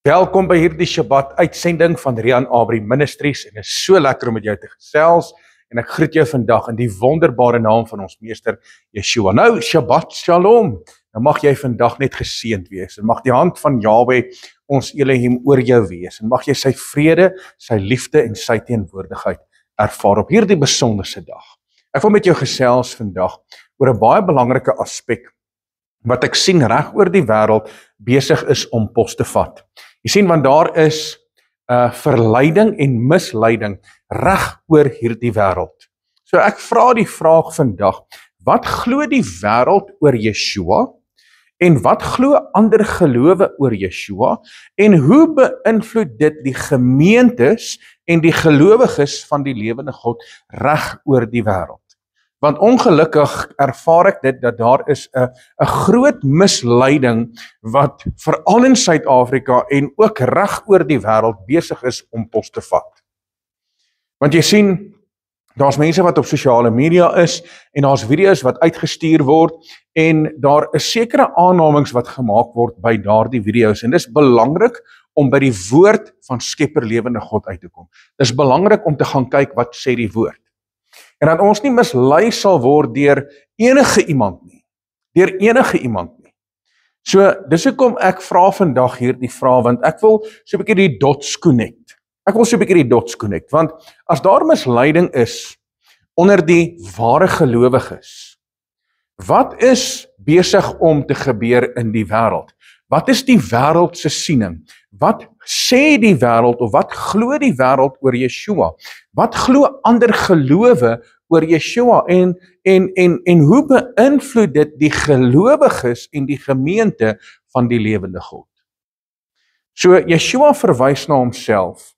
Welkom by hierdie Shabbat uitsending van Rian Abri Ministries en dit is so lekker om met jou te gesels en ek groet jou vandag in die wonderbare naam van ons meester Yeshua. Nou Shabbat Shalom. Nou mag jy vandag net geseënd wees en mag die hand van Yahweh ons Elohim oor jou wees en mag jy sy vrede, sy liefde en sy teenwoordigheid ervaar op hierdie besonderse dag. Ek wil met jou gesels vandag oor 'n baie belangrike aspek wat ek sien reg oor die wêreld besig is om pos te vat. Jy sien, want daar is verleiding en misleiding reg oor hierdie wêreld. So ek vra die vraag vandag, wat glo die wêreld oor Yeshua? En wat glo ander gelowe oor Yeshua? En hoe beïnvloed dit die gemeentes en die gelowiges van die lewende God reg oor die wêreld? Want ongelukkig ervaar ek dit dat daar is 'n groot misleiding wat veral in Suid-Afrika en ook reg oor die wêreld besig is om pos te vat. Want jy sien, daar's mense wat op sosiale media is en daar's video's wat uitgestuur word en daar is sekere aannames wat gemaak word by daardie video's en dis belangrik om by die woord van Skepper Lewende God uit te kom. Dis belangrik om te gaan kyk wat sê die woord. En dat ons nie mislei sal word deur enige iemand nie. So, dis hoekom ek vra vandag hierdie vraag, want ek wil so 'n bietjie die dots connect. Want as daar misleiding is onder die ware gelowiges, wat is besig om te gebeur in die wêreld? Wat is die wêreld se siening? Wat sê die wêreld of wat glo die wêreld oor Yeshua? Wat glo ander gelowe oor Yeshua en hoe beïnvloed dit die gelowiges en die gemeente van die lewende God? So Yeshua verwys na homself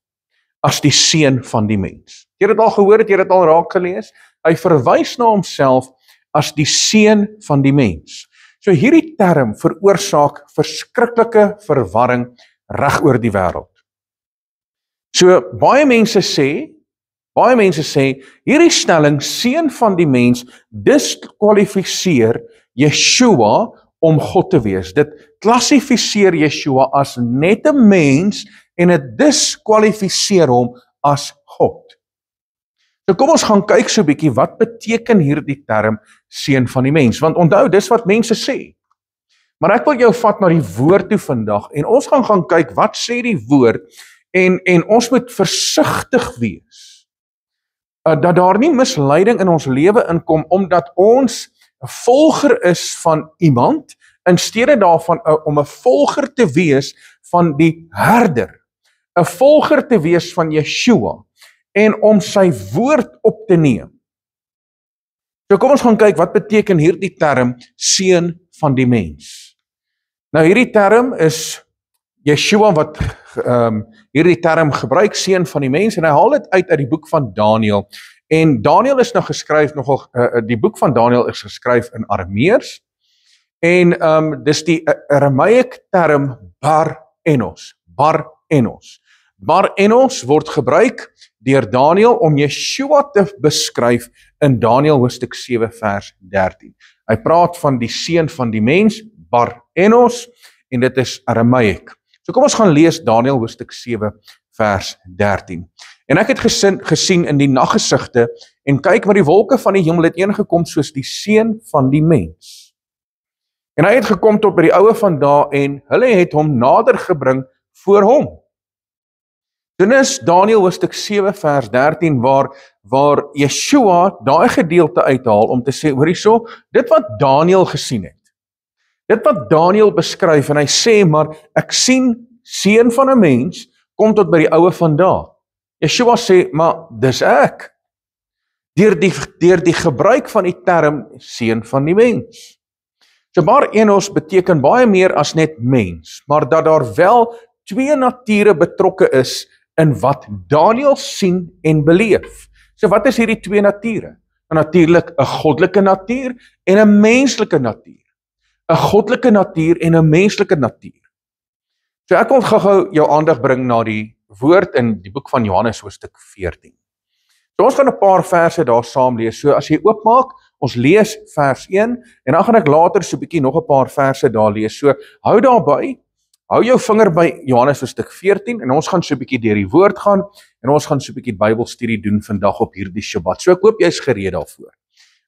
as die seun van die mens. Jy het dit al gehoor, het jy dit al raak gelees? Hy verwys na homself as die seun van die mens. So hierdie term veroorsaak verskriklike verwarring reg oor die wêreld. So baie mense sê, hierdie stelling, seun van die mens, diskwalifiseer Yeshua om God te wees. Dit klassifiseer Yeshua as net 'n mens en dit diskwalifiseer hom as God. So kom ons gaan kyk so 'n bietjie, wat beteken hierdie term seun van die mens? Want onthou, dis wat mense sê. Maar ek wil jou vat na die woord toe vandag en ons gaan kyk wat sê die woord en ons moet versigtig wees dat daar nie misleiding in ons lewe inkom omdat ons 'n volger is van iemand in steede daarvan om 'n volger te wees van die herder, 'n volger te wees van Yeshua en om sy woord op te neem. So kom ons gaan kyk wat beteken hierdie term seun van die mens. Nou hierdie term is Yeshua wat hierdie term gebruik, seun van die mens, en hy haal dit uit die boek van Daniël. En Daniël is nou geskryf die boek van Daniël is geskryf in Arameers. En dis die Aramaic term Bar Enos. Bar Enos word gebruik deur Daniël om Yeshua te beskryf in Daniël hoofstuk 7 vers 13. Hy praat van die seun van die mens, Bar Enos, en dit is Aramaic. So kom ons gaan lees Daniël hoofstuk 7 vers 13. En ek het gesien in die naggesigte en kyk, maar die wolke van die hemel het ingekom soos die seun van die mens. En hy het gekom tot by die oue van dae en hulle het hom nader gebring voor hom. Dit is Daniël hoofstuk 7 vers 13 waar Yeshua daai gedeelte uithaal om te sê, hoor hierso, dit wat Daniël gesien het. Dit wat Daniël beskryf en hy sê, maar ek sien seun van 'n mens kom tot by die oue van dae. Yeshua sê, maar dis ek. Deur die gebruik van die term seun van die mens. So Bar Enos beteken baie meer as net mens, maar dat daar wel twee nature betrokke is in wat Daniël sien en beleef. So wat is hierdie twee nature? Natuurlik 'n goddelike natuur en 'n menslike natuur. 'n goddelike natuur en 'n menslike natuur. So ek wil gou jou aandag bring na die woord in die boek van Johannes hoofstuk 14. So ons gaan 'n paar verse daar saam lees. So as jy oopmaak, ons lees vers 1 en dan gaan ek later so 'n bietjie nog 'n paar verse daar lees. So hou daarby Hou jou vinger by Johannes hoofstuk 14 en ons gaan so 'n bietjie deur die woord gaan en ons gaan so 'n bietjie Bybelstudie doen vandag op hierdie Shabbat. So ek hoop jy's gereed daarvoor.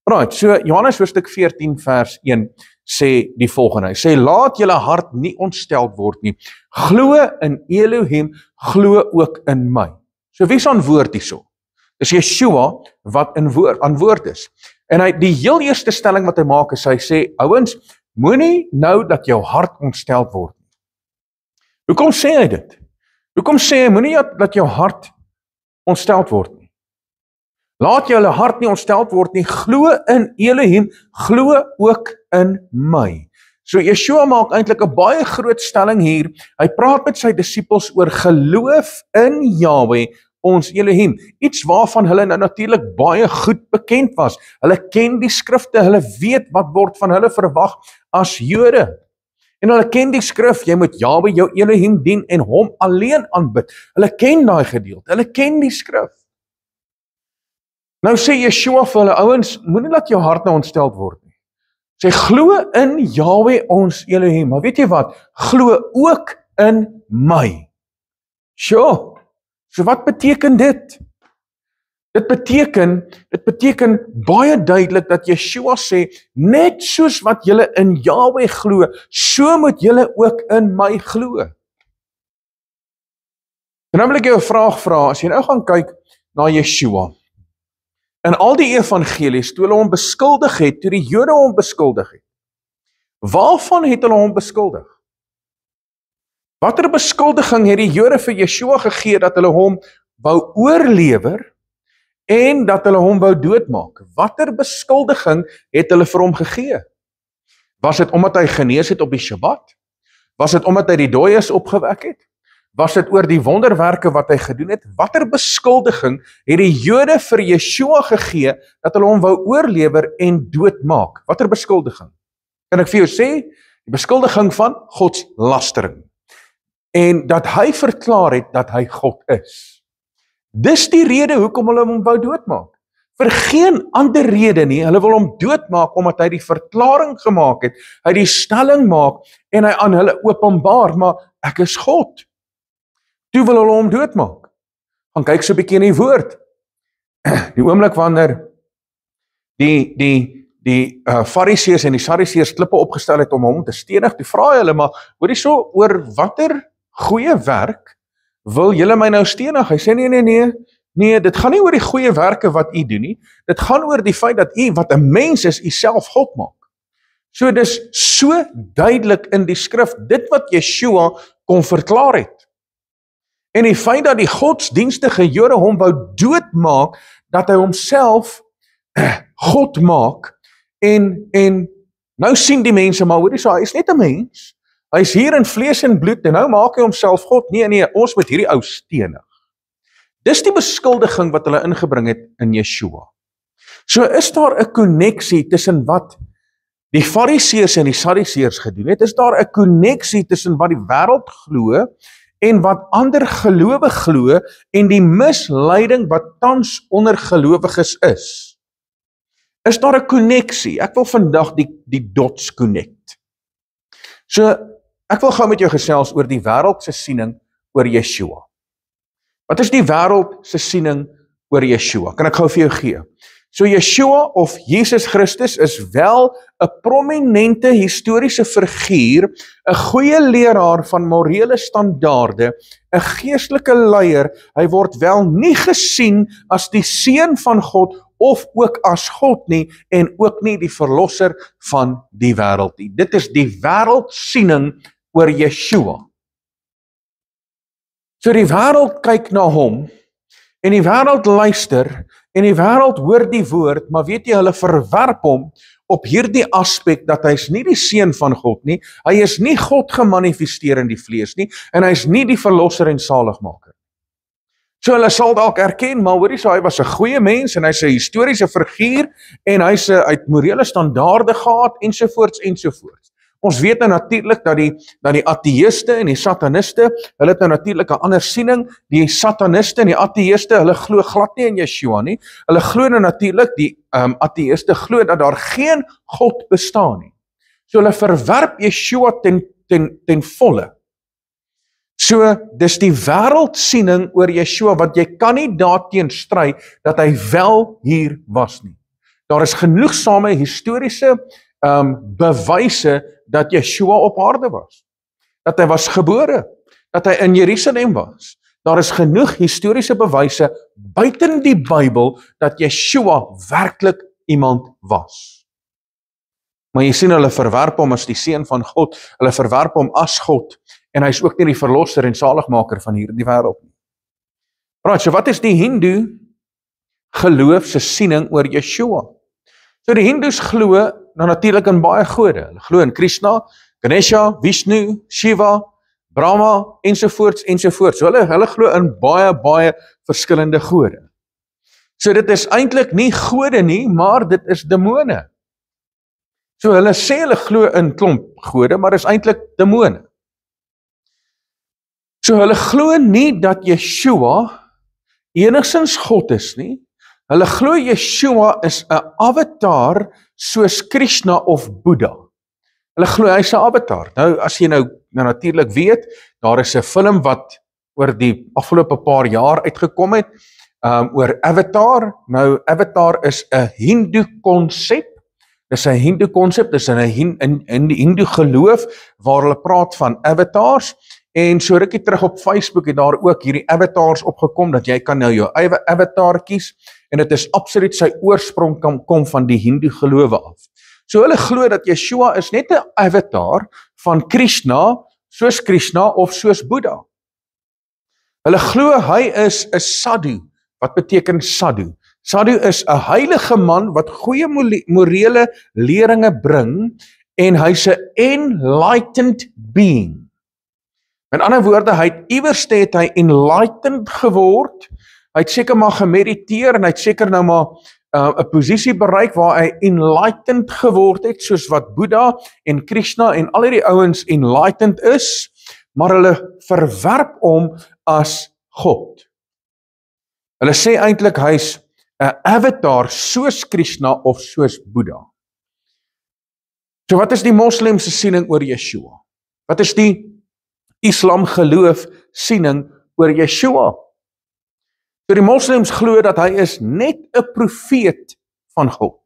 Right, so Johannes hoofstuk 14 vers 1 sê die volgende. Hy sê laat julle hart nie ontsteld word nie. Glo in Elohim, glo ook in my. So wie se antwoord hierso? Dis Yeshua wat aan woord is. En die heel eerste stelling wat hy maak is hy sê ouens, moenie nou dat jou hart ontsteld word nie. Hoekom sê hy dit? Hoekom sê hy moenie dat jou hart ontsteld word nie? Laat julle hart nie ontsteld word nie. Glo in Elohim, glo ook in my. So Yeshua maak eintlik 'n baie groot stelling hier. Hy praat met sy disippels oor geloof in Yahweh, ons Elohim. Iets waarvan hulle nou natuurlik baie goed bekend was. Hulle ken die skrifte, hulle weet wat word van hulle verwag as Jode. En hulle ken die skrif, jy moet Yahweh jou Elohim dien en hom alleen aanbid. Hulle ken daai gedeelte, hulle ken die skrif. Nou sê Yeshua vir hulle ouens, moenie laat jou hart nou ontsteld word nie. Sê glo in Yahweh ons Elohim, maar weet jy wat? Glo ook in my. Sjoe, so wat beteken dit? Dit beteken baie duidelik dat Yeshua sê, net soos wat julle in Yahweh glo, so moet julle ook in my glo. En nou wil ek jou 'n vraag vra, as jy nou gaan kyk na Yeshua, in al die evangelies, toe hulle hom beskuldig het, toe die Jode hom beskuldig het, waarvan het hulle hom beskuldig? Watter beskuldiging het die Jode vir Yeshua gegee dat hulle hom wou oorlewer en dat hulle hom wou doodmaak? Watter beskuldiging het hulle vir hom gegee? Was dit omdat hy genees het op die Shabbat? Was dit omdat hy die dooies opgewek het? Was dit oor die wonderwerke wat hy gedoen het? Watter beskuldiging het die Jode vir Yeshua gegee dat hulle hom wou oorlewer en doodmaak? Watter beskuldiging? Kan ek vir jou sê? Die beskuldiging van godslastering. En dat hy verklaar het dat hy God is. Dis die rede hoekom hulle hom wou doodmaak. Vir geen ander rede nie, hulle wil hom doodmaak omdat hy die verklaring gemaak het, hy die stelling maak en hy aan hulle openbaar, maar ek is God. Toe wil hulle hom doodmaak. Gaan kyk so 'n bietjie in die woord. Die oomblik wanneer die Fariseërs en die Sadduseërs klippe opgestel het om hom te stenig, toe vra hulle maar, hoorie so, oor watter goeie werk wil julle my nou stenig? Hy sê nee, dit gaan nie oor die goeie werke wat u doen nie. Dit gaan oor die feit dat u wat 'n mens is, u self God maak. So dis so duidelik in die skrif, dit wat Yeshua kon verklaar het. En die feit dat die godsdienstige Jode hom wou doodmaak, dat hy homself God maak, en nou sien die mense, maar hoorie so, hy is net 'n mens, hy is hier in vlees en bloed, en nou maak hy homself God, nee, ons moet hierdie ou stenig. Dis die beskuldiging wat hulle ingebring het in Yeshua. So is daar 'n koneksie tussen wat die Fariseërs en die Sadduseërs gedoen het, is daar 'n koneksie tussen wat die wêreld glo, en wat ander gelowe glo, en die misleiding wat tans onder gelowiges is. Is daar 'n koneksie? Ek wil vandag die dots connect. So, ek wil gou met jou gesels oor die wêreld se siening oor Yeshua. Wat is die wêreld se siening oor Yeshua? Kan ek gou vir jou gee? So Yeshua of Jesus Christus is wel 'n prominente historiese figuur, 'n goeie leraar van morele standaarde, 'n geestelike leier. Hy word wel nie gesien as die seun van God of ook as God nie, en ook nie die verlosser van die wêreld nie. Dit is die wêreldsiening oor Yeshua. So die wêreld kyk na hom, en die wêreld luister, en die wêreld hoor die woord, maar weet jy, hulle verwerp hom op hierdie aspek dat hy is nie die seun van God nie, hy is nie God gemanifesteer in die vlees nie, en hy is nie die verlosser en saligmaker. So hulle sal dalk erken, maar hoorie so, hy was 'n goeie mens, en hy's 'n historiese figuur, en hy's uit morele standaarde gehad, ensovoorts. Ons weet nou natuurlik dat die ateïste en die sataniste, hulle het nou natuurlik 'n ander siening. Die sataniste en die ateïste, hulle glo glad nie in Yeshua nie. Hulle glo nou natuurlik, die ateïste glo dat daar geen God bestaan nie. So hulle verwerp Yeshua ten volle. So, dis die wêreldsiening oor Yeshua, wat jy kan nie daarteen stry, dat hy wel hier was nie. Daar is genoegsame historiese bewyse, dat Yeshua op aarde was. Dat hy was gebore, dat hy in Jerusalem was. Daar is genoeg historiese bewyse, buiten die Bybel, dat Yeshua werklik iemand was. Maar jy sien, hulle verwerp hom as die seun van God, hulle verwerp hom as God, en hy is ook nie die verlosser en saligmaker van hierdie wêreld nie. Right, so wat is die Hindu geloof se siening oor Yeshua? So die Hindus glo nou natuurlik in baie gode. Hulle glo in Krishna, Ganesha, Vishnu, Shiva, Brahma, ensovoorts, ensovoorts. So hulle glo in baie verskillende gode. So dit is eintlik nie gode nie, maar dit is demone. So hulle sê hulle glo in klomp gode, maar dit is eintlik demone. So hulle glo nie dat Yeshua enigstens God is nie. Hulle glo Yeshua is 'n avatar soos Krishna of Boeddha. Hulle glo hy's 'n avatar. Nou as jy nou natuurlik weet, daar is 'n film wat oor die afgelope paar jaar uitgekom het oor Avatar. Nou Avatar is 'n Hindu konsep. Dis 'n Hindu konsep, dis in die Hindu geloof waar hulle praat van avatars. En so rukkie terug op Facebook het daar ook hierdie avatars opgekom, dat jy kan nou jou eie avatar kies, en dit is absoluut sy oorsprong kom van die Hindu gelowe af. So hulle glo dat Yeshua is net 'n avatar van Krishna, soos Krishna of soos Boeddha. Hulle glo hy is 'n sadhu. Wat beteken sadhu? Sadhu is 'n heilige man wat goeie morele leringe bring, en hy's 'n enlightened being. In ander woorde, iewers het hy enlightened geword, hy het seker maar gemediteer, en hy het seker nou maar 'n posisie bereik waar hy enlightened geword het, soos wat Boeddha en Krishna en al die ouens enlightened is, maar hulle verwerp hom as God. Hulle sê eintlik hy's 'n avatar soos Krishna of soos Boeddha. So wat is die moslim se siening oor Yeshua? Wat is die Islam geloof siening oor Yeshua? So die moslims glo dat hy is net 'n profeet van God.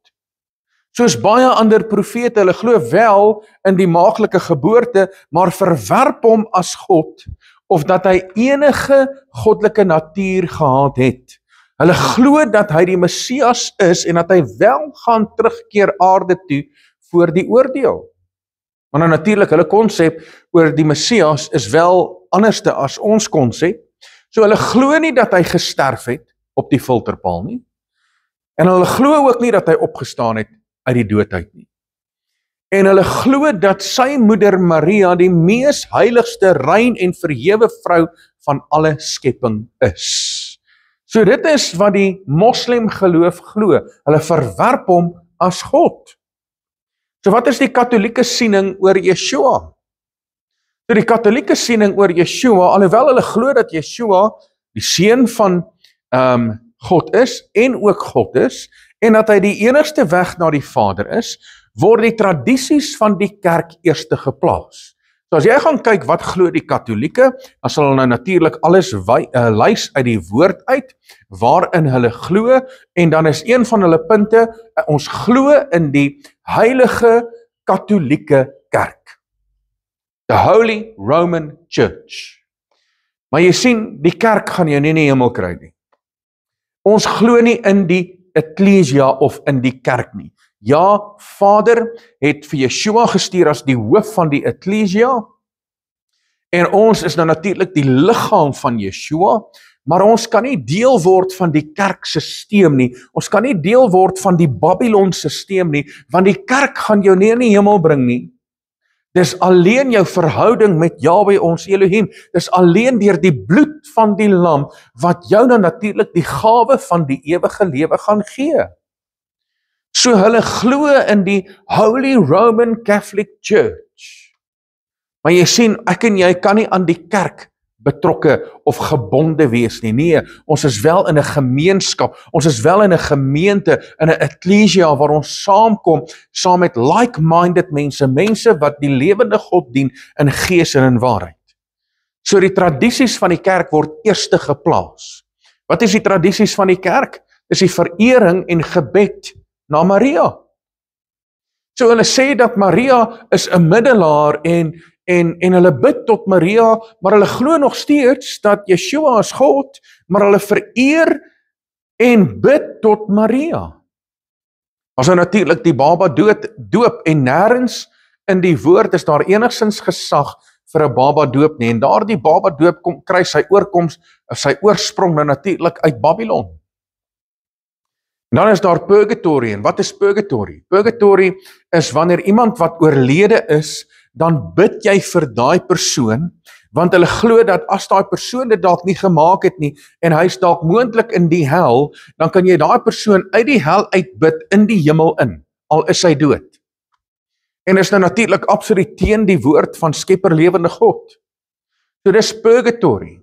Soos baie ander profete, hulle glo wel in die maaglike geboorte, maar verwerp hom as God, of dat hy enige goddelike natuur gehad het. Hulle glo dat hy die Messias is, en dat hy wel gaan terugkeer aarde toe voor die oordeel. Maar nou natuurlik, hulle konsep oor die Messias is wel anderste as ons konsep. So hulle glo nie dat hy gesterf het op die filterpaal nie. En hulle glo ook nie dat hy opgestaan het uit die dood uit nie. En hulle glo dat sy moeder Maria die mees heiligste, rein en verhewe vrou van alle skepping is. So dit is wat die moslim geloof glo. Hulle verwerp hom as God. So wat is die katholieke siening oor Yeshua? So die katholieke siening oor Yeshua, alhoewel hulle glo dat Yeshua die seun van God is, en ook God is, en dat hy die enigste weg na die Vader is, word die tradisies van die kerk eerste geplaas. So as jy gaan kyk wat glo die katholieke, dan sal hulle nou natuurlik alles lys uit die woord uit, waarin hulle glo, en dan is een van hulle punte, ons glo in die heilige katholieke kerk. The Holy Roman Church. Maar jy sien, die kerk gaan jou nie in die hemel kry nie. Ons glo nie in die eklesia of in die kerk nie. Ja, Vader het vir Yeshua gestuur as die hoof van die eklesia, en ons is nou natuurlik die liggaam van Yeshua, maar ons kan nie deel word van die kerksysteem nie, ons kan nie deel word van die Babylon systeem nie, want die kerk gaan jou nie in die hemel bring nie. Dis alleen jou verhouding met Yahweh ons Elohim, dis alleen deur die bloed van die lam, wat jou nou natuurlik die gawe van die ewige lewe gaan gee. So hulle glo in die Holy Roman Catholic Church. Maar jy sien, ek en jy kan nie aan die kerk betrokke of gebonde wees nie. Nee, ons is wel in 'n gemeenskap, ons is wel in 'n gemeente, in 'n eklesia waar ons saamkom, saam met like-minded mense, mense wat die lewende God dien in gees en in waarheid. So die tradisies van die kerk word eerste geplaas. Wat is die tradisies van die kerk? Dis die verering en gebed na Maria. So hulle sê dat Maria is 'n middelaar en hulle bid tot Maria, maar hulle glo nog steeds dat Yeshua is God, maar hulle vereer en bid tot Maria. As nou natuurlik die baba doop en nêrens in die woord is daar enigstens gesag vir 'n baba doop nie, en daardie baba doop kry sy oorsprong nou natuurlik uit Babylon. En dan is daar purgatory, en wat is purgatory? Purgatory is wanneer iemand wat oorlede is, dan bid jy vir daai persoon, want hulle glo dat as daai persoon dit dalk nie gemaak het nie, en hy is dalk moontlik in die hel, dan kan jy daai persoon uit die hel uitbid in die hemel in, al is hy dood. En is nou natuurlik absoluut teen die woord van Skepper lewende God. So dis purgatory.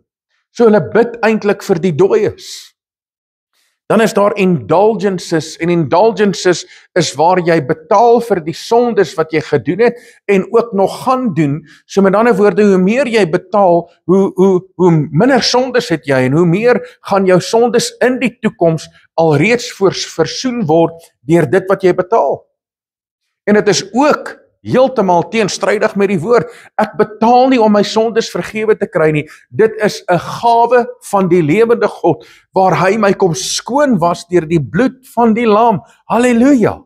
So hulle bid eintlik vir die dooies. Dan is daar indulgences, en indulgences is waar jy betaal vir die sondes wat jy gedoen het, en ook nog gaan doen. So met ander woorde, hoe meer jy betaal, hoe minder sondes het jy, en hoe meer gaan jou sondes in die toekoms alreeds versoen word deur dit wat jy betaal. En dit is ook heeltemal teenstrydig met die woord. Ek betaal nie om my sondes vergewe te kry nie. Dit is 'n gawe van die lewende God, waar hy my kom skoon was deur die bloed van die lam. Halleluja!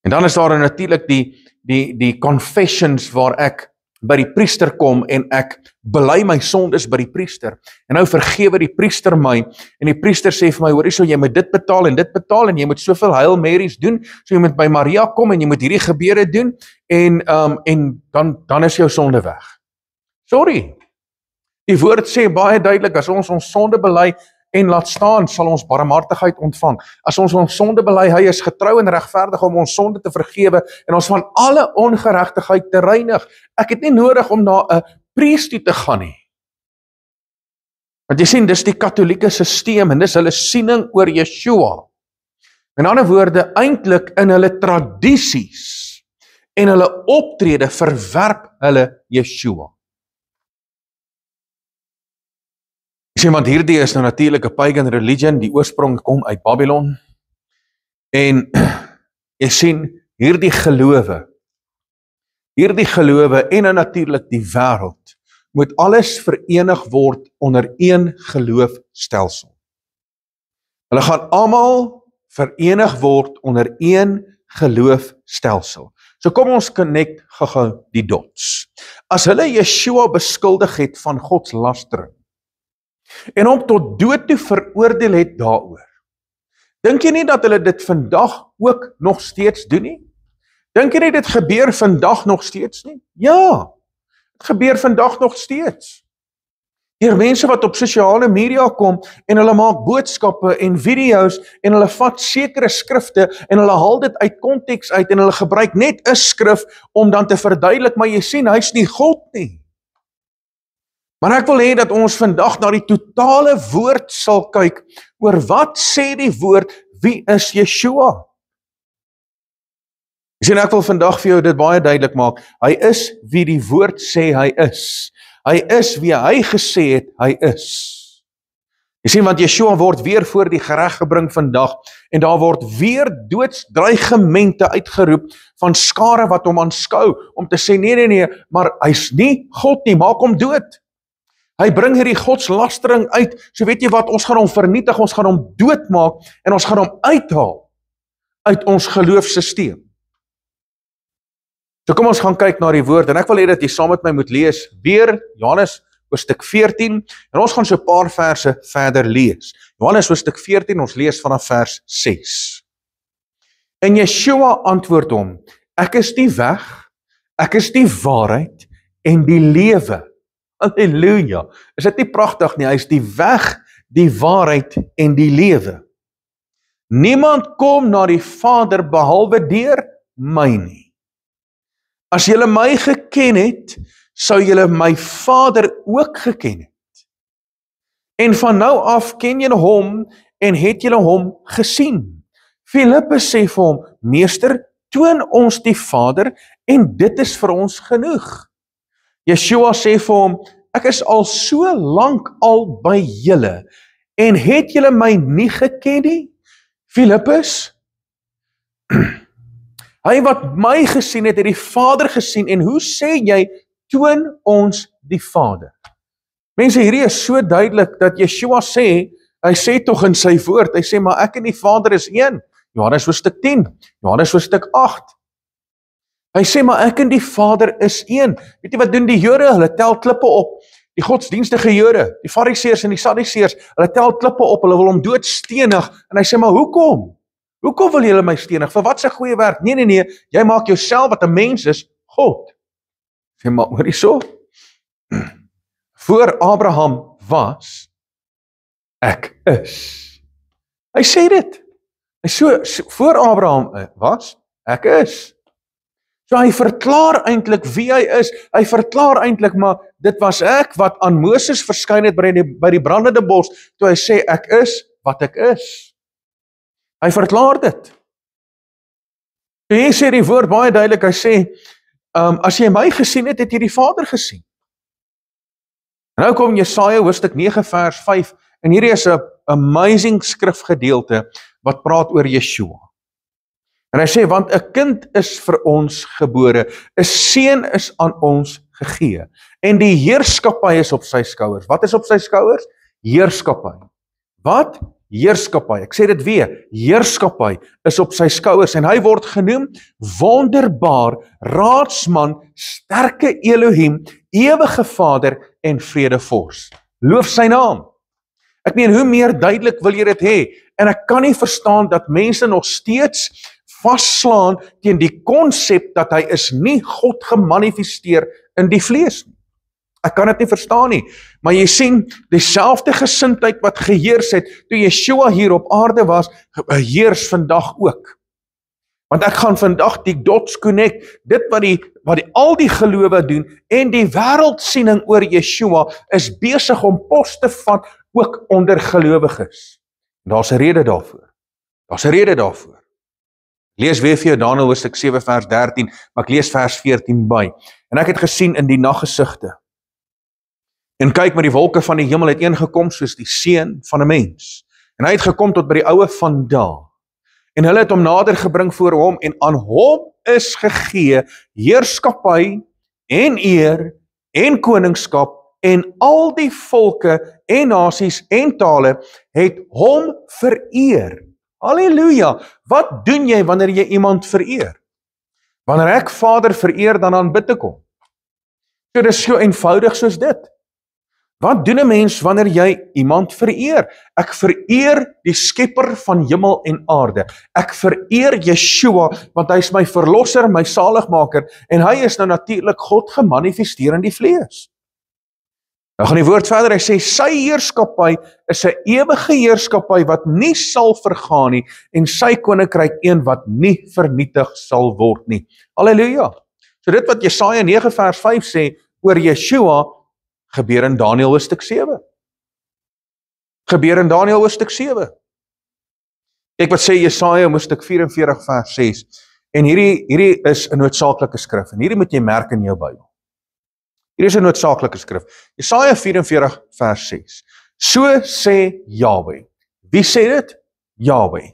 En dan is daar natuurlik die confessions waar ek by die priester kom en ek bely my sondes by die priester. En nou vergewe die priester my, en die priester sê vir my, hoor hierso, jy moet dit betaal en jy moet soveel Hail Marys doen, so jy moet by Maria kom en jy moet hierdie gebede doen, en dan is jou sonde weg. Sorry. Die woord sê baie duidelik, as ons sonde bely en laat staan, sal ons barmhartigheid ontvang. As ons sonde bely, hy is getrou en regverdig om ons sonde te vergewe en ons van alle ongeregtigheid te reinig. Ek het nie nodig om na 'n priester toe te gaan nie. Want jy sien, dis die Katolieke sisteem en dis hulle siening oor Yeshua. In ander woorde, eintlik in hulle tradisies en hulle optrede verwerp hulle Yeshua. Want hierdie is nou natuurlik 'n pagan religion, die oorsprong kom uit Babylon. En jy sien, hierdie gelowe en nou natuurlik die wêreld, moet alles verenig word onder een geloofstelsel. Hulle gaan almal verenig word onder een geloofstelsel. So kom ons connect gou die dots. As hulle Yeshua beskuldig het van godslastering, en hom tot dood toe veroordeel het daaroor, dink jy nie dat hulle dit vandag ook nog steeds doen nie? Dink jy nie dit gebeur vandag nog steeds nie? Ja, dit gebeur vandag nog steeds. Deur mense wat op sosiale media kom en hulle maak boodskappe en video's en hulle vat sekere skrifte en hulle haal dit uit konteks uit en hulle gebruik net 'n skrif om dan te verduidelik, maar jy sien, hy's nie God nie. Maar ek wil hê dat ons vandag na die totale woord sal kyk oor wat sê die woord, wie is Yeshua? Jy sien, ek wil vandag vir jou dit baie duidelik maak. Hy is wie die woord sê hy is. Hy is wie hy gesê het hy is. Jy sien, want Yeshua word weer voor die gereg gebring vandag en daar word weer doodsdreigemente uitgeroep van skare wat hom aanskou om te sê nee, maar hy's nie God nie, maak hom dood. Hy bring hierdie godslastering uit, so weet jy wat, ons gaan hom vernietig, ons gaan hom doodmaak, en ons gaan hom uithaal uit ons geloofssysteem. So kom ons gaan kyk na die woord, en ek wil hê dat jy saam met my moet lees, weer Johannes hoofstuk 14, en ons gaan so 'n paar verse verder lees. Johannes hoofstuk 14, ons lees vanaf vers 6. En Yeshua antwoord hom, ek is die weg, ek is die waarheid en die lewe. Halleluja, is dit nie pragtig nie, hy is die weg, die waarheid en die lewe. Niemand kom na die Vader behalwe deur my nie. As julle my geken het, sou julle my Vader ook geken het. En van nou af ken julle hom en het julle hom gesien. Filippus sê vir hom, Meester, toon ons die Vader en dit is vir ons genoeg. Yeshua sê vir hom, ek is al so lank al by julle, en het julle my nie geken nie? Filippus, hy wat my gesien het, het die Vader gesien, en hoe sê jy, toon ons die Vader? Mense, hierdie is so duidelik, dat Yeshua sê, hy sê tog in sy woord, hy sê, maar ek en die Vader is een, Johannes hoofstuk 10, Johannes hoofstuk 8, hy sê, maar ek en die Vader is een. Weet jy wat doen die Jode? Hulle tel klippe op, die godsdienstige Jode, die Fariseërs en die Sadduseërs, hulle tel klippe op, hulle wil hom doodstenig, en hy sê, maar hoekom? Hoekom wil julle my stenig? Vir wat 'n goeie werk? Nee, jy maak jouself wat 'n mens is, God. Sê maar, hoor hierso. Voor Abraham was, ek is. Hy sê dit. Hy so voor Abraham was, ek is. So hy verklaar eintlik wie hy is. Hy verklaar eintlik, maar dit was ek wat aan Moses verskyn het by die brandende bos, toe hy sê, ek is wat ek is. Hy verklaar dit. Hy sê die woord baie duidelik, hy sê, as jy my gesien het, het jy die Vader gesien. En nou kom Jesaja hoofstuk 9 vers 5, en hierdie is 'n amazing skrifgedeelte, wat praat oor Yeshua. En hy sê, want 'n kind is vir ons gebore, 'n seun is aan ons gegee, en die heerskappy is op sy skouers. Wat is op sy skouers? Heerskappy. Wat? Heerskappy. Ek sê dit weer, heerskappy is op sy skouers, en hy word genoem wonderbaar, raadsman, sterke Elohim, ewige Vader en vredevors. Loof sy naam. Ek meen, hoe meer duidelik wil jy dit hê? En ek kan nie verstaan dat mense nog steeds vasslaan teen die konsep dat hy is nie God gemanifesteer in die vlees nie. Ek kan dit nie verstaan nie, maar jy sien, dieselfde gesindheid wat geheers het, toe Yeshua hier op aarde was, heers vandag ook. Want ek gaan vandag die dots connect, dit wat al die gelowe doen, en die wêreldsiening oor Yeshua, is besig om pos te vat, ook onder gelowiges. En daar's 'n rede daarvoor. Daar's 'n rede daarvoor. Lees weer vir jou Daniël hoofstuk 7 vers 13, maar ek lees vers 14 by. En ek het gesien in die naggesigte. En kyk, met die wolke van die hemel het een gekom soos die seun van 'n mens. En hy het gekom tot by die oue van dae. En hulle het hom nader gebring voor hom, en aan hom is gegee heerskappy en eer en koningskap, en al die volke en nasies en tale het hom vereer. Halleluja! Wat doen jy wanneer jy iemand vereer? Wanneer ek Vader vereer, dan aanbid ek hom. So dis so eenvoudig soos dit. Wat doen 'n mens wanneer jy iemand vereer? Ek vereer die skepper van hemel en aarde. Ek vereer Yeshua, want hy is my verlosser, my saligmaker, en hy is nou natuurlik God gemanifesteer in die vlees. Nou gaan die woord verder, hy sê, sy heerskappy is 'n ewige heerskappy wat nie sal vergaan nie, en sy koninkryk een wat nie vernietig sal word nie. Halleluja! So dit wat Jesaja 9 vers 5 sê, oor Yeshua, gebeur in Daniël hoofstuk 7. Gebeur in Daniël hoofstuk 7. Kyk wat sê Jesaja hoofstuk 44 vers 6, en hierdie is 'n noodsaaklike skrif, en hierdie moet jy merk in jou Bybel. Hier is 'n noodsaaklike skrif. Jesaja 44 vers 6. So sê Yahweh. Wie sê dit? Yahweh.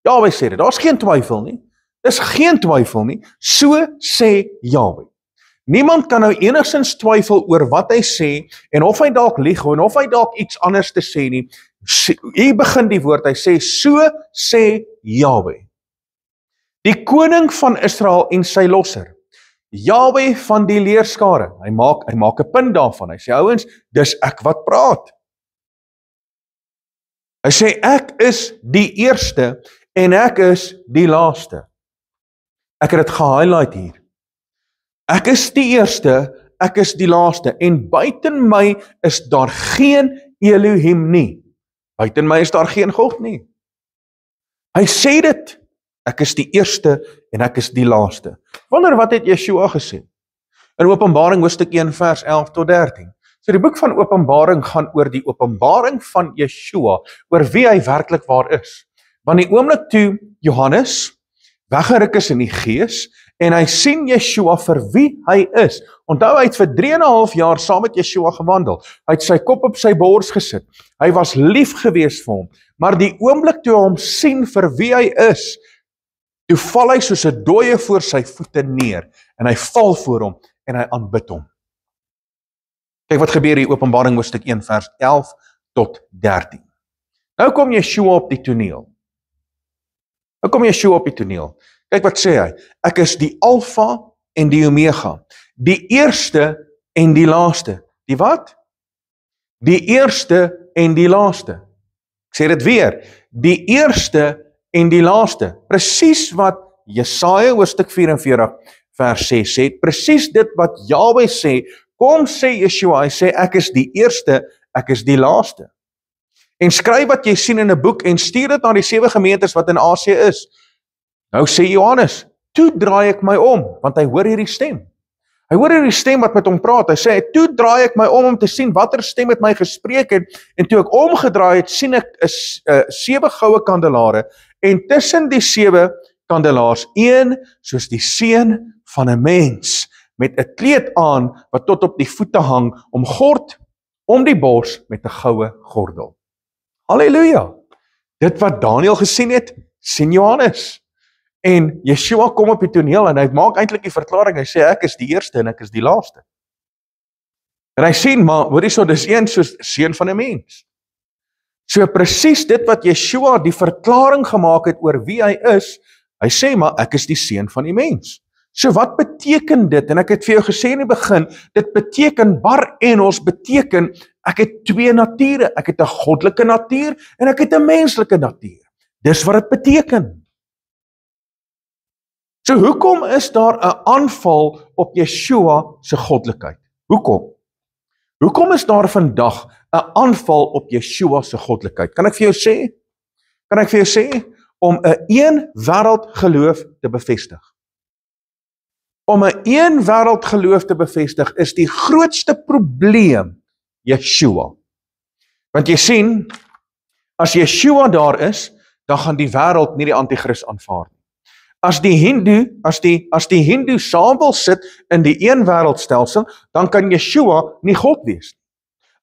Yahweh sê dit. Daar's geen twyfel nie. Dis geen twyfel nie. So sê Yahweh. Niemand kan nou enigstens twyfel oor wat hy sê, en of hy dalk lieg, en of hy dalk iets anders te sê nie. Hier begin die woord, hy sê, so sê Yahweh. Die koning van Israel en sy losser. Yahweh van die leerskare, hy maak 'n punt daarvan, hy sê, ouens, dis ek wat praat. Hy sê, ek is die eerste, en ek is die laaste. Ek het dit gehighlight hier. Ek is die eerste, ek is die laaste, en buiten my is daar geen Elohim nie. Buiten my is daar geen God nie. Hy sê dit, ek is die eerste, en ek is die laaste. Wonder wat het Yeshua gesê? In Openbaring hoofstuk 1 vers 11 tot 13. So die boek van Openbaring gaan oor die openbaring van Yeshua, oor wie hy werklik waar is. Want die oomblik toe Johannes weggeruk is in die gees, en hy sien Yeshua vir wie hy is. Onthou, hy het vir 3,5 jaar saam met Yeshua gewandel. Hy het sy kop op sy bors gesit. Hy was lief gewees vir hom, maar die oomblik toe hy hom sien vir wie hy is, toe val hy soos 'n dooie voor sy voete neer, en hy val voor hom, en hy aanbid hom. Kyk wat gebeur hier, Openbaring hoofstuk 1 vers 11 tot 13. Nou kom Yeshua op die toneel. Kyk wat sê hy, ek is die Alfa en die Omega, die eerste en die laaste. Die wat? Die eerste en die laaste. Ek sê dit weer, die eerste en die laaste. Presies wat Jesaja hoofstuk 44 vers 6 sê, presies dit wat Jahwe sê, kom sê Yeshua, hy sê ek is die eerste, ek is die laaste. En skryf wat jy sien in 'n boek en stuur dit na die 7 gemeentes wat in Asië is. Nou sê Johannes, toe draai ek my om, want hy hoor hierdie stem. Hy hoor hierdie stem wat met hom praat. Hy sê, toe draai ek my om te sien watter stem met my gespreek het, en toe ek omgedraai het, sien ek 7 goue kandelare, en tussen die 7 kandelaars, een soos die seun van 'n mens, met 'n kleed aan, wat tot op die voete hang, omgord om die bors met 'n goue gordel. Halleluja! Dit wat Daniël gesien het, sien Johannes. En Yeshua kom op die toneel en hy maak eintlik die verklaring, hy sê ek is die eerste en ek is die laaste. En hy sien, maar hoor hierso, dis een soos seun van 'n mens. So presies dit wat Yeshua die verklaring gemaak het oor wie hy is, hy sê maar ek is die seun van die mens. So wat beteken dit? En ek het vir jou gesê in die begin, dit beteken bar enos, beteken ek het 2 nature, ek het 'n goddelike natuur en ek het 'n menslike natuur. Dis wat dit beteken. So hoekom is daar 'n aanval op Yeshua se goddelikheid? Hoekom? Hoekom is daar vandag 'n aanval op Yeshua se goddelikheid? Kan ek vir jou sê? Om 'n een wêreld geloof te bevestig. Om 'n een wêreld geloof te bevestig is die grootste probleem Yeshua. Want jy sien, as Yeshua daar is, dan gaan die wêreld nie die anti-kris aanvaar nie. As die Hindu saam wil sit in die een wêreldstelsel, dan kan Yeshua nie God wees nie.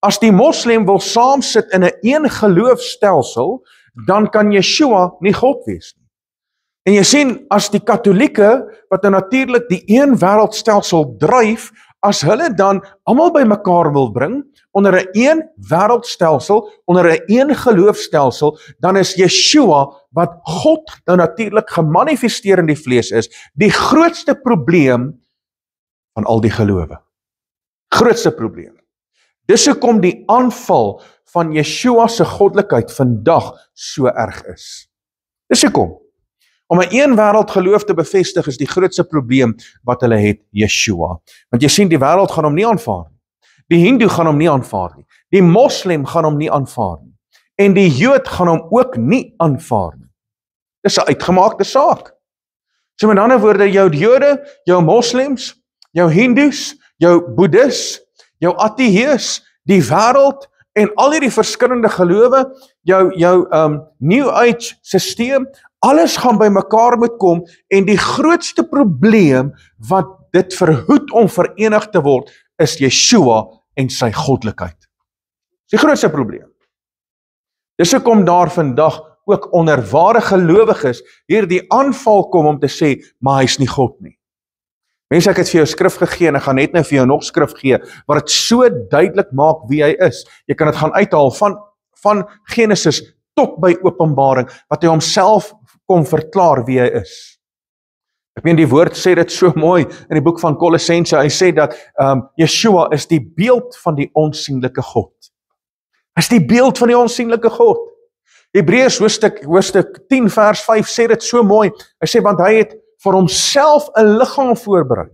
As die moslim wil saam sit in 'n een geloofstelsel, dan kan Yeshua nie God wees nie. En jy sien, as die katolieke, wat natuurlik die een wêreldstelsel dryf, as hulle dan almal bymekaar wil bring, onder 'n een wêreldstelsel, onder 'n een geloofstelsel, dan is Yeshua, wat God nou natuurlik gemanifesteer in die vlees is, die grootste probleem van al die gelowe. Grootste probleem. Dis hoekom die aanval van Yeshua se goddelikheid vandag so erg is. Dis hoekom. Om 'n een wêreld geloof te bevestig is die grootste probleem wat hulle het, Yeshua. Want jy sien, die wêreld gaan hom nie aanvaar nie. Die Hindu gaan hom nie aanvaar nie. Die moslim gaan hom nie aanvaar nie. En die Jood gaan hom ook nie aanvaar nie. Dis 'n uitgemaakte saak. So met ander woorde, jou Jode, jou moslims, jou Hindus, jou Boeddhis, jou ateïs, die wêreld en al hierdie verskillende gelowe, jou New Age stelsel, alles gaan by mekaar moet kom, en die grootste probleem wat dit verhoed om verenig te word, is Yeshua en sy goddelikheid. Dis die grootste probleem. Dis hoekom daar vandag ook onder ware gelowiges hierdie aanval kom om te sê, maar hy's nie God nie. Mense, ek het vir jou skrif gegee en ek gaan net nou vir jou nog skrif gee, wat dit so duidelik maak wie hy is. Jy kan dit gaan uithaal van Genesis tot by Openbaring, wat hy homself kom verklaar wie hy is. Ek meen die woord sê dit so mooi in die boek van Kolossense, hy sê dat Yeshua is die beeld van die onsienlike God. Hy is die beeld van die onsienlike God. Hebreërs hoofstuk 10 vers 5 sê dit so mooi, hy sê, want hy het vir homself 'n liggaam voorberei.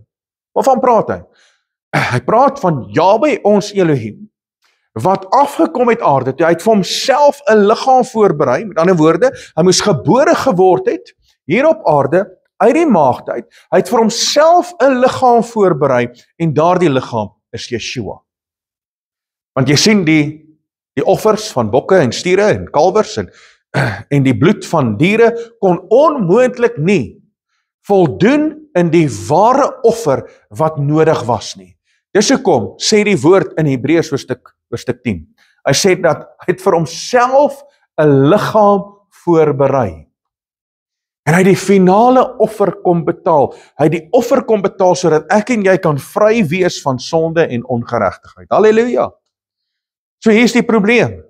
Waarvan praat hy? Hy praat van Jahwe ons Elohim, wat afgekom het aarde, toe hy het vir homself 'n liggaam voorberei, met ander woorde, hy moes gebore geword het, hier op aarde, uit die maagd uit, hy het vir homself 'n liggaam voorberei, en daardie liggaam is Yeshua. Want jy sien die offers van bokke en stiere en kalwers en die bloed van diere kon onmoontlik nie voldoen in die ware offer wat nodig was nie. Dis hoekom sê die woord in Hebreërs hoofstuk 10. Hy sê dat hy het vir homself 'n liggaam voorberei. En hy het die finale offer kom betaal. Hy het die offer kom betaal sodat ek en jy kan vry wees van sonde en ongeregtigheid. Halleluja. So hier's die probleem.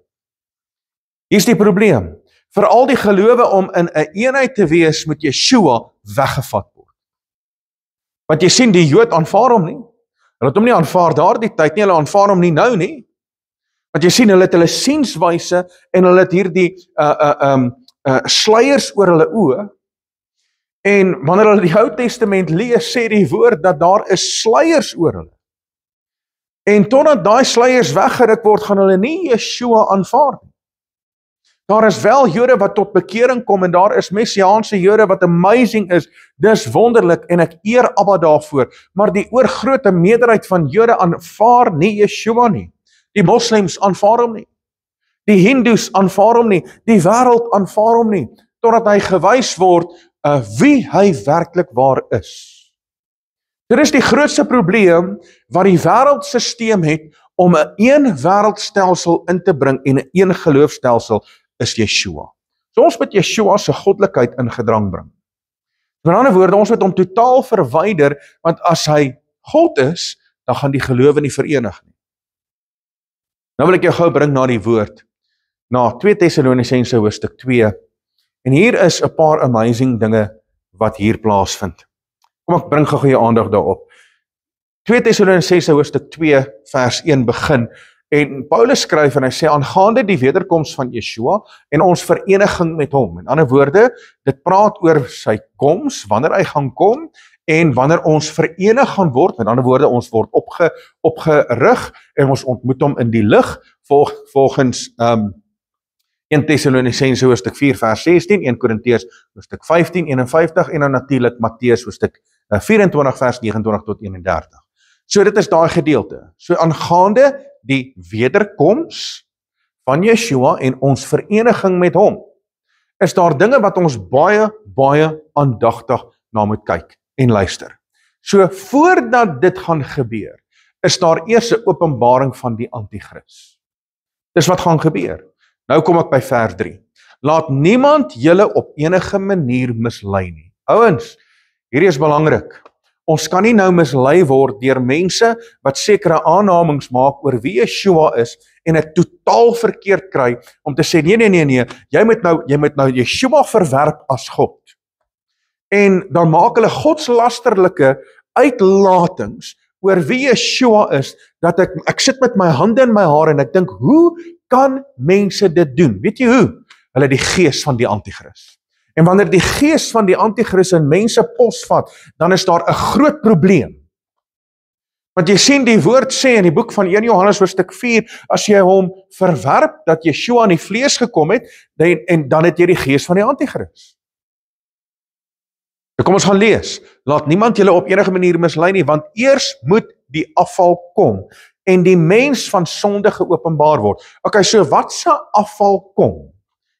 Hier's die probleem. Vir al die gelowe om in 'n eenheid te wees, moet Yeshua weggevat word. Want jy sien, die Jood aanvaar hom nie. Hulle het hom nie aanvaar daardie tyd nie, hulle aanvaar hom nie nou nie. Want jy sien, hulle het hulle sienswyse en hulle het hierdie sluiers oor hulle oë. En wanneer hulle die Ou Testament lees, sê die woord dat daar is sluiers oor hulle. En totdat daai sluiers weggeruk word, gaan hulle nie Yeshua aanvaar nie. Daar is wel Jode wat tot bekering kom en daar is Messiaanse Jode wat amazing is. Dis wonderlik en ek eer Abba daarvoor. Maar die oorgrote meerderheid van Jode aanvaar nie Yeshua nie. Die moslems aanvaar hom nie. Die hindoes aanvaar hom nie. Die wêreld aanvaar hom nie. Totdat hy gewys word wie hy werklik waar is. Dit is die grootste probleem wat die wêreldstelsel het om 'n een wêreldstelsel in te bring en 'n een geloofstelsel is Yeshua. So ons moet Yeshua se goddelikheid in gedrang bring. Met ander woorde, ons moet hom totaal verwyder, want as hy God is, dan gaan die gelowe nie verenig nie. Nou wil ek jou gou bring na die woord, na 2 Tessalonisense hoofstuk 2, en hier is 'n paar amazing dinge wat hier plaasvind. Kom ek bring gou jou aandag daarop. 2 Tessalonisense hoofstuk 2 vers 1 begin, en Paulus skryf en hy sê aangaande die wederkoms van Yeshua en ons vereniging met hom. In ander woorde, dit praat oor sy koms, wanneer hy gaan kom, en wanneer ons verenig gaan word, met ander woorde, ons word opgerig, en ons ontmoet hom in die lig, volgens 1 Tessalonisense hoofstuk 4 vers 16, 1 Korintiërs hoofstuk 15, 51, en dan natuurlik Matteus hoofstuk 24 vers 29 tot 31. So dit is daai gedeelte. So aangaande die wederkoms van Yeshua en ons vereniging met hom, is daar dinge wat ons baie aandagtig na moet kyk en luister. So voordat dit gaan gebeur, is daar eers 'n openbaring van die anti-kris. Dis wat gaan gebeur. Nou kom ek by vers 3. Laat niemand julle op enige manier mislei nie. Ouens, hierdie is belangrik. Ons kan nie nou mislei word deur mense wat sekere aannames maak oor wie Yeshua is en dit totaal verkeerd kry om te sê nee, jy moet nou Yeshua verwerp as God. En dan maak hulle godslasterlike uitlatings oor wie Yeshua is, dat ek sit met my hande in my hare en ek dink, hoe kan mense dit doen? Weet jy hoe? Hulle die gees van die anti-kris. En wanneer die gees van die anti-kris in mense posvat, dan is daar 'n groot probleem. Want jy sien die woord sê in die boek van 1 Johannes hoofstuk 4, as jy hom verwerp, dat Yeshua in die vlees gekom het, en dan het jy die gees van die anti-kris. Kom ons gaan lees. Laat niemand julle op enige manier mislei nie, want eers moet die afval kom en die mens van sonde geopenbaar word. Okay, so wat se afval kom?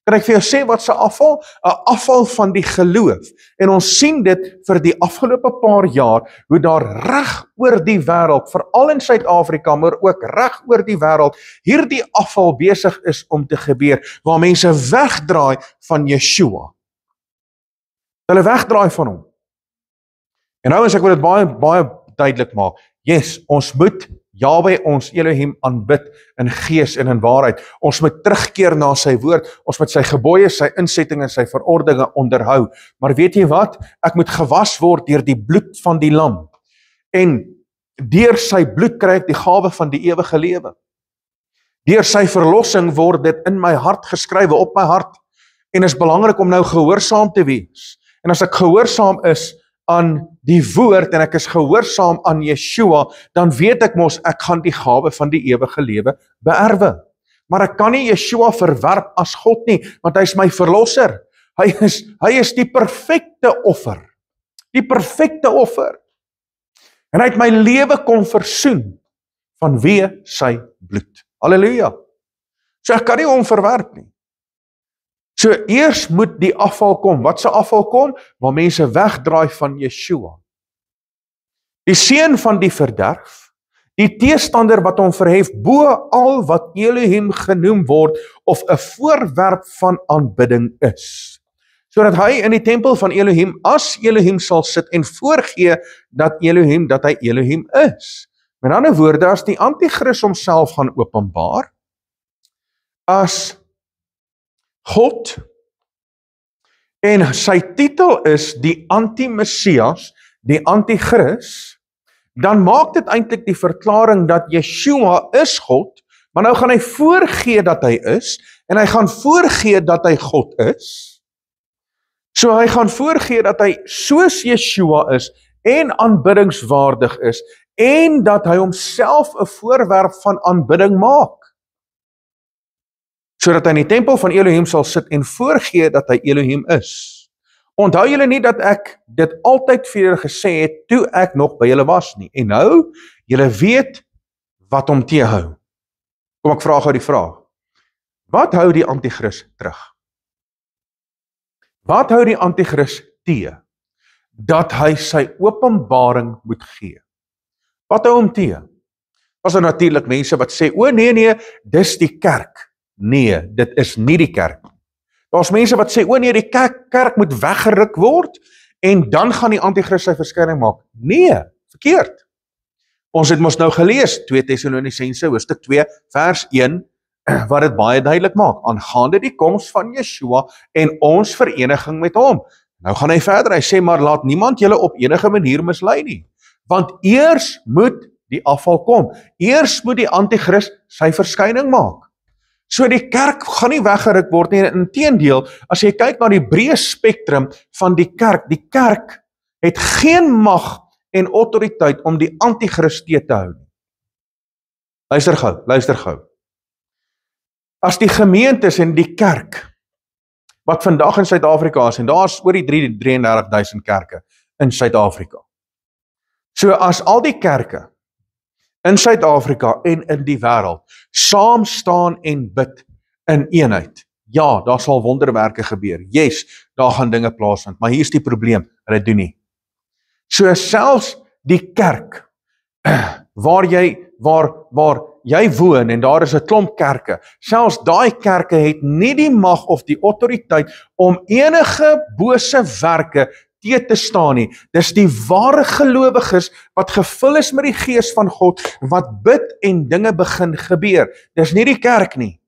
Kan ek vir jou sê wat se afval? 'n Afval van die geloof. En ons sien dit vir die afgelope paar jaar, hoe daar reg oor die wêreld, veral in Suid-Afrika, maar ook reg oor die wêreld, hierdie afval besig is om te gebeur, waar mense wegdraai van Yeshua. Hulle wegdraai van hom. En nou as ek wil dit baie duidelik maak. Yes, ons moet Jahwe ons Elohim aanbid in gees en in waarheid. Ons moet terugkeer na sy woord. Ons moet sy gebooie, sy insettinge en sy verordeninge onderhou. Maar weet jy wat? Ek moet gewas word deur die bloed van die lam. En deur sy bloed kry ek die gawe van die ewige lewe. Deur sy verlossing word dit in my hart geskrywe, op my hart. En is belangrik om nou gehoorsaam te wees. En as ek gehoorsaam is aan die woord en ek is gehoorsaam aan Yeshua, dan weet ek mos ek gaan die gawe van die ewige lewe beerwe. Maar ek kan nie Yeshua verwerp as God nie, want hy is my verlosser. Hy is die perfekte offer. Die perfekte offer. En hy het my lewe kom versoen vanweë sy bloed. Halleluja. So ek kan nie hom verwerp nie. So eers moet die afval kom. Wat se afval kom? Waar mense wegdraai van Yeshua. Die seun van die verderf, die teestander wat hom verhef bo al wat Elohim genoem word of 'n voorwerp van aanbidding is. Sodat hy in die tempel van Elohim as Elohim sal sit en voorgee dat hy Elohim is. Met ander woorde, as die anti-kris homself gaan openbaar as God en sy titel is die anti-Messias, die anti-kris, dan maak dit eintlik die verklaring dat Yeshua is God, maar nou gaan hy voorgee dat hy is, en hy gaan voorgee dat hy God is. So hy gaan voorgee dat hy soos Yeshua is, en aanbiddingswaardig is, en dat hy homself 'n voorwerp van aanbidding maak. Sodat hy in die tempel van Elohim sal sit en voorgee dat hy Elohim is. Onthou julle nie dat ek dit altyd vir julle gesê het, toe ek nog by julle was nie. En nou, julle weet wat hom teehou. Kom ek vra gou die vraag. Wat hou die anti-kris terug? Wat hou die anti-kris tee? Dat hy sy openbaring moet gee. Wat hou hom tee? Was er natuurlik mense wat sê, o nee, dis die kerk. Nee, dit is nie die kerk. Daar's mense wat sê, o nee, die kerk moet weggeruk word, en dan gaan die anti-kris sy verskyning maak. Nee, verkeerd. Ons het mos nou gelees, 2 Tessalonisense, hoofstuk 2, vers 1, wat dit baie duidelik maak, aangaande die koms van Yeshua, en ons vereniging met hom. Nou gaan hy verder, hy sê, maar laat niemand julle op enige manier mislei nie, want eers moet die afval kom, eers moet die anti-kris sy verskyning maak. So die kerk gaan nie weggeruk word nie, inteendeel, as jy kyk na die breë spektrum van die kerk het geen mag en autoriteit om die anti-kris te hou nie. Luister gou. As die gemeentes en die kerk, wat vandag in Suid-Afrika is, en daar is oor die 33.000 kerke in Suid-Afrika. So as al die kerke in Suid-Afrika en in die wêreld saam staan en bid in eenheid, ja, daar sal wonderwerke gebeur. Yes, daar gaan dinge plaasvind, maar hier is die probleem, hulle doen nie. So selfs die kerk, waar jy woon, en daar is 'n klomp kerke, selfs daai kerke het nie die mag of die autoriteit om enige bose werke te staan nie. Dis die ware gelowiges wat gevul is met die gees van God, wat bid en dinge begin gebeur. Dis nie die kerk nie.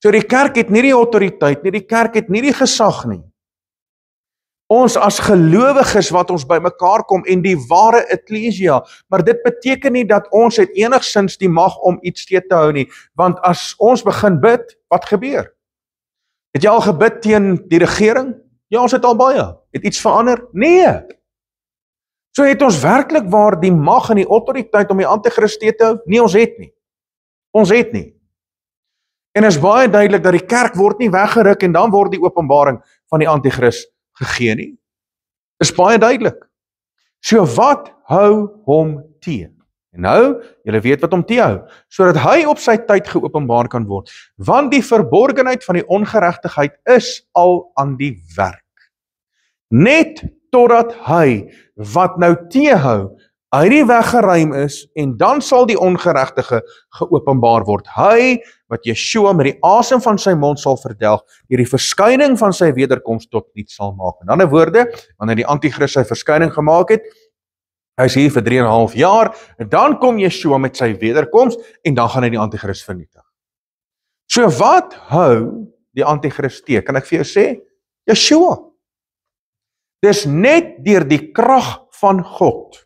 So die kerk het nie die autoriteit nie, die kerk het nie die gesag nie. Ons as gelowiges wat ons by mekaar kom en die ware eklesia, maar dit beteken nie dat ons het enigsins die mag om iets te hou nie, want as ons begin bid, wat gebeur? Het jy al gebid teen die regering? Ja, ons het al baie. Het iets verander? Nee. So het ons werklik waar die mag en die autoriteit om die anti-kris te hou? Nee, ons het nie. Ons het nie. En is baie duidelik dat die kerk word nie weggeruk en dan word die openbaring van die anti-kris gegee nie. Is baie duidelik. So wat hou hom te? En nou, julle weet wat hom te hou, sodat hy op sy tyd geopenbaar kan word, want die verborgenheid van die ongeregtigheid is al aan die werk. Net totdat hy, wat nou teehou, uit die weg geruim is, en dan sal die ongeregtige geopenbaar word. Hy, wat Yeshua met die asem van sy mond sal verdelg, deur die verskyning van sy wederkoms tot niets sal maak. In ander woorde, wanneer die anti-kris sy verskyning gemaak het, hy is hier vir 3,5 jaar, en dan kom Yeshua met sy wederkoms, en dan gaan hy die anti-kris vernietig. So wat hou die anti-kris te? Kan ek vir jou sê? Yeshua. Dis net deur die krag van God.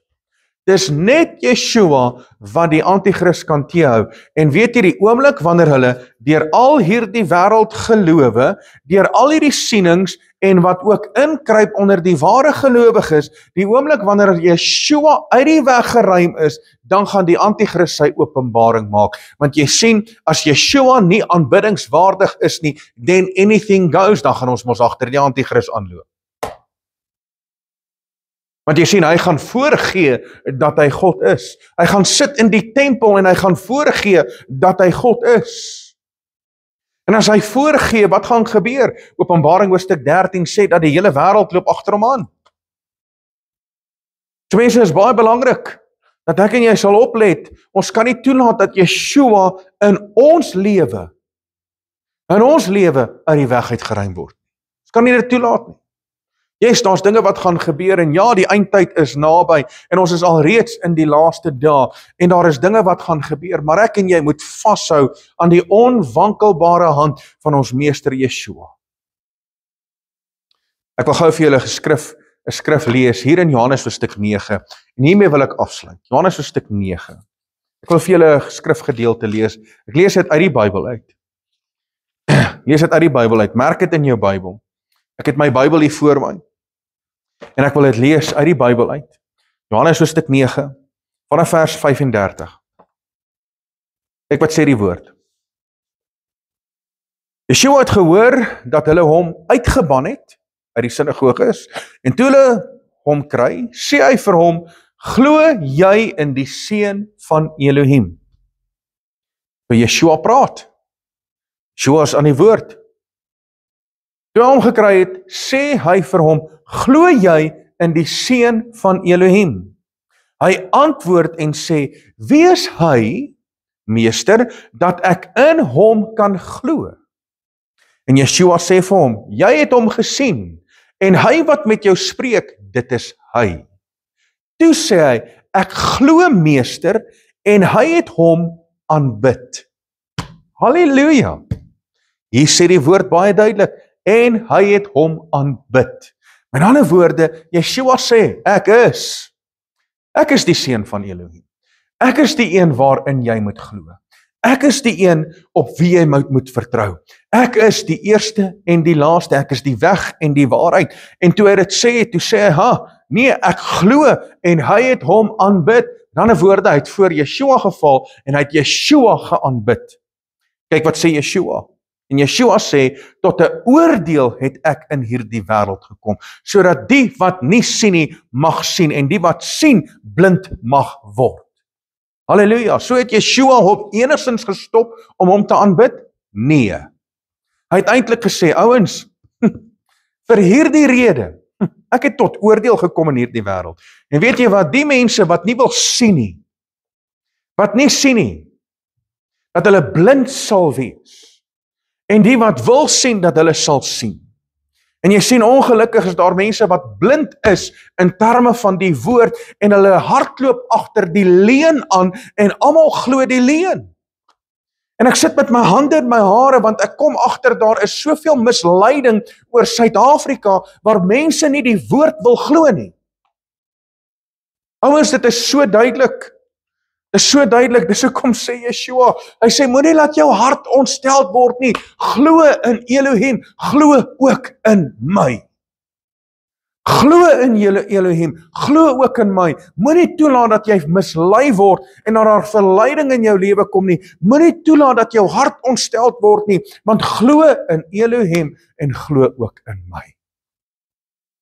Dis net Yeshua wat die anti-kris kan teehou. En weet jy, die oomblik wanneer hulle deur al hierdie wêreld gelowe, deur al hierdie sienings en wat ook inkruip onder die ware gelowiges, die oomblik wanneer Yeshua uit die weg geruim is, dan gaan die anti-kris sy openbaring maak. Want jy sien, as Yeshua nie aanbiddingswaardig is nie, then anything goes, dan gaan ons mos agter die anti-kris aanloop. Want jy sien, hy gaan voorgee dat hy God is. Hy gaan sit in die tempel en hy gaan voorgee dat hy God is. En as hy voorgee, wat gaan gebeur? Openbaring hoofstuk 13 sê dat die hele wêreld loop agter hom aan. So mense, is baie belangrik dat ek en jy sal oplet. Ons kan nie toelaat dat Yeshua in ons lewe uit die weg uitgeruim word. Ons kan nie dit toelaat nie. Yes, daar's dinge wat gaan gebeur en ja, die eindtyd is naby en ons is alreeds in die laaste dae en daar is dinge wat gaan gebeur, maar ek en jy moet vashou aan die onwankelbare hand van ons meester Yeshua. Ek wil gou vir julle 'n skrif lees hier in Johannes hoofstuk 9 en hiermee wil ek afsluit. Johannes hoofstuk 9. Ek wil vir julle 'n skrifgedeelte lees. Ek lees dit uit die Bybel uit. Lees dit uit die Bybel uit. Merk dit in jou Bybel. Ek het my Bybel hier voor my. En ek wil dit lees uit die Bybel uit. Johannes hoofstuk 9 vanaf vers 35. Kyk wat sê die woord. Yeshua het gehoor dat hulle hom uitgeban het uit die sinagoges en toe hulle hom kry, sê hy vir hom: "Glo jy in die seun van Elohim?" So Yeshua praat. Yeshua is aan die woord. Toe hy hom gekry het, sê hy vir hom: "Glo jy in die seun van Elohim?" Hy antwoord en sê: "Wie is hy, meester, dat ek in hom kan glo?" En Yeshua sê vir hom: "Jy het hom gesien, en hy wat met jou spreek, dit is hy." Toe sê hy: "Ek glo, meester," en hy het hom aanbid. Halleluja! Hier sê die woord baie duidelik, en hy het hom aanbid. Met ander woorde, Yeshua sê, ek is die seun van Elohim. Ek is die een waarin jy moet glo. Ek is die een op wie jy moet vertrou. Ek is die eerste en die laaste, ek is die weg en die waarheid. En toe hy dit sê, toe sê hy, nee, ek glo, en hy het hom aanbid. In ander woorde, hy het voor Yeshua geval, en hy het Yeshua geaanbid. Kyk wat sê Yeshua. En Yeshua sê, tot 'n oordeel het ek in hierdie wêreld gekom, sodat die wat nie sien nie, mag sien, en die wat sien, blind mag word. Halleluja, so het Yeshua hom enigstens gestop om hom te aanbid? Nee. Hy het eintlik gesê, ouens, vir hierdie rede, ek het tot oordeel gekom in hierdie wêreld. En weet jy wat, die mense wat nie wil sien nie, wat nie sien nie, dat hulle blind sal wees, en die wat wil sien, dat hulle sal sien. En jy sien, ongelukkig is daar mense wat blind is in terme van die woord, en hulle hardloop agter die leuen aan, en almal glo die leuen. En ek sit met my hande in my hare, want ek kom agter, daar is soveel misleiding oor Suid-Afrika, waar mense nie die woord wil glo nie. Ouens, dit is so duidelik. Dit is so duidelik, dis hoekom sê Yeshua, hy sê, moenie laat jou hart ontsteld word nie, glo in Elohim, glo ook in my. Glo in Elohim, glo ook in my, moenie toelaat dat jy mislei word, en dat daar verleiding in jou lewe kom nie, moenie toelaat dat jou hart ontsteld word nie, want glo in Elohim, en glo ook in my.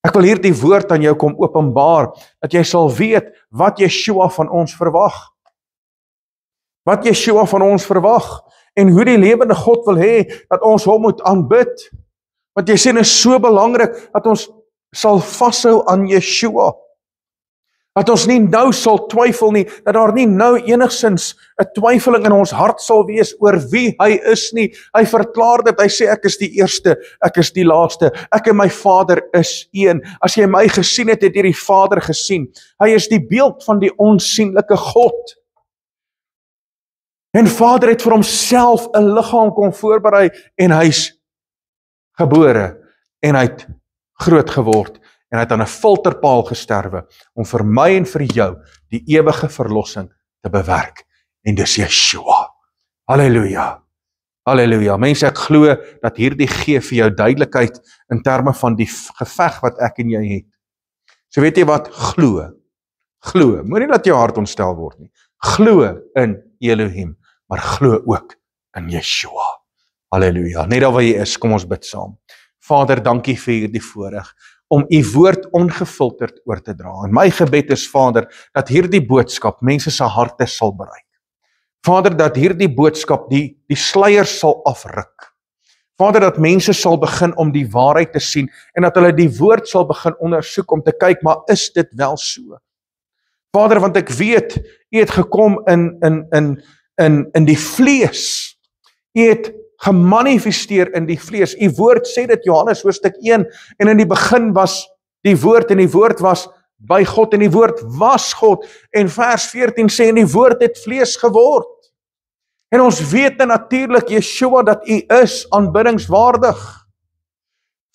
Ek wil hierdie woord aan jou kom openbaar, dat jy sal weet, wat Yeshua van ons verwag. Wat Yeshua van ons verwag, en hoe die lewende God wil hê, dat ons hom moet aanbid. Want jy sien, is so belangrik, dat ons sal vashou aan Yeshua. Dat ons nie nou sal twyfel nie, dat daar nie nou enigstens 'n twyfeling in ons hart sal wees oor wie hy is nie. Hy verklaar dit, hy sê, ek is die eerste, ek is die laaste, ek en my Vader is een. As jy my gesien het, het jy die Vader gesien. Hy is die beeld van die onsienlike God. En Vader het vir homself 'n liggaam kom voorberei, en hy's gebore, en hy het groot geword, en hy het aan 'n filterpaal gesterwe, om vir my en vir jou die ewige verlossing te bewerk. En dis Yeshua. Halleluja. Halleluja. Mense, ek glo dat hierdie gee vir jou duidelikheid in terme van die geveg wat ek en jy het. So weet jy wat? Glo. Glo. Moenie laat jou hart ontstel word nie. Glo in Elohim, maar glo ook in Yeshua. Halleluja. Net daar waar jy is, kom ons bid saam. Vader, dankie vir hierdie voorreg om u woord ongefilterd oor te dra. En my gebed is, Vader, dat hierdie boodskap mense se harte sal bereik. Vader, dat hierdie boodskap die sluiers sal afruk. Vader, dat mense sal begin om die waarheid te sien, en dat hulle die woord sal begin ondersoek om te kyk, maar is dit wel so? Vader, want ek weet, U het gekom in die vlees. U het gemanifesteer in die vlees. U woord sê dit, Johannes hoofstuk 1, en in die begin was die woord, en die woord was by God, en die woord was God, en vers 14 sê, en die woord het vlees geword. En ons weet natuurlijk, Yeshua, dat U is aanbiddingswaardig.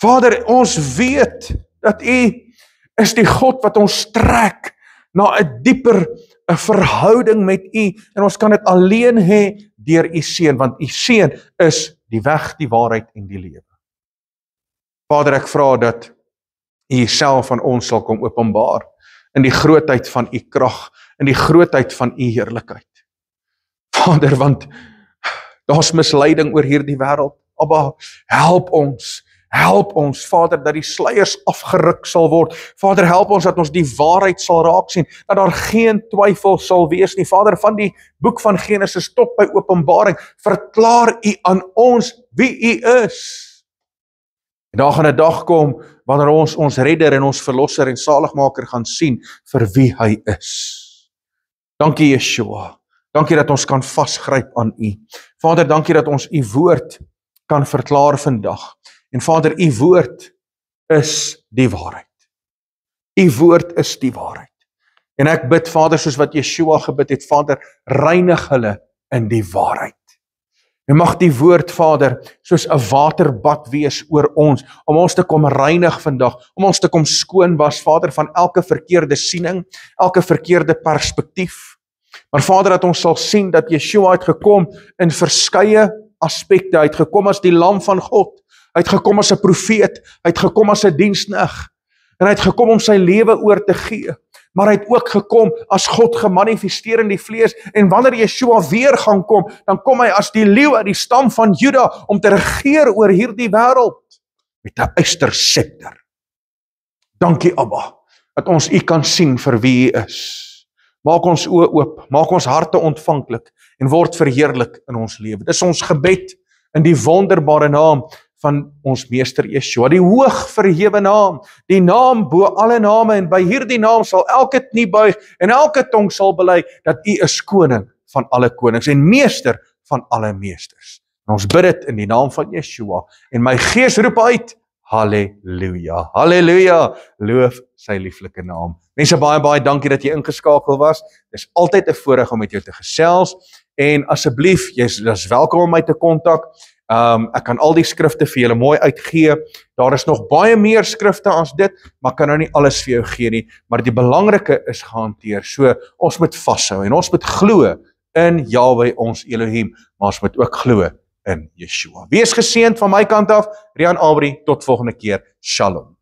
Vader, ons weet dat U is die God wat ons trek na 'n dieper 'n verhouding met U, en ons kan dit alleen hê deur U Seun, want U Seun is die weg, die waarheid en die lewe. Vader, ek vra dat U self aan ons sal kom openbaar in die grootheid van U krag, in die grootheid van U heerlikheid. Vader, want daar's misleiding oor hierdie wêreld. Abba, help ons, Vader, dat die sluiers afgeruk sal word. Vader, help ons dat ons die waarheid sal raak sien, dat daar geen twyfel sal wees nie. Vader, van die boek van Genesis tot by Openbaring, verklaar U aan ons wie U is. En daar gaan 'n dag kom, wanneer ons redder en ons verlosser en saligmaker gaan sien, vir wie hy is. Dankie, Yeshua. Dankie dat ons kan vasgryp aan U. Vader, dankie dat ons U woord kan verklaar vandag. En Vader, U woord is die waarheid. U woord is die waarheid. En ek bid, Vader, soos wat Yeshua gebid het, Vader, reinig hulle in die waarheid. En mag die woord, Vader, soos 'n waterbad wees oor ons, om ons te kom reinig vandag, om ons te kom skoon was, Vader, van elke verkeerde siening, elke verkeerde perspektief. Maar Vader, dat ons sal sien dat Yeshua het gekom in verskeie aspekte, hy het gekom as die lam van God, hy het gekom as 'n profeet, hy het gekom as 'n diensknegt, en hy het gekom om sy lewe oor te gee, maar hy het ook gekom as God gemanifesteer in die vlees, en wanneer Yeshua weer gaan kom, dan kom hy as die leeu uit die stam van Juda, om te regeer oor hierdie wêreld, met 'n ysterscepter. Dankie, Abba, dat ons U kan sien vir wie U is. Maak ons oë oop, maak ons harte ontvanklik, en word verheerlik in ons lewe. Dis ons gebed, in die wonderbare naam van ons meester Yeshua, die hoog verhewe naam, die naam bo alle name, en by hierdie naam sal elke knie buig, en elke tong sal bely, dat U is koning van alle konings, en meester van alle meesters. En ons bid dit in die naam van Yeshua, en my gees roep uit, halleluja, halleluja, loof sy lieflike naam. Mense, baie dankie dat jy ingeskakel was. Dis altyd 'n voorreg om met jou te gesels, en asseblief, jy's welkom om my te kontak. Ek kan al die skrifte vir julle mooi uitgee. Daar is nog baie meer skrifte as dit, maar kan nou nie alles vir jou gee nie, maar die belangrike is gehanteer. So, ons moet vashou, en ons moet glo in Yahweh ons Elohim, maar ons moet ook glo in Yeshua. Wees geseënd van my kant af, Rian Aubrey, tot volgende keer, Shalom.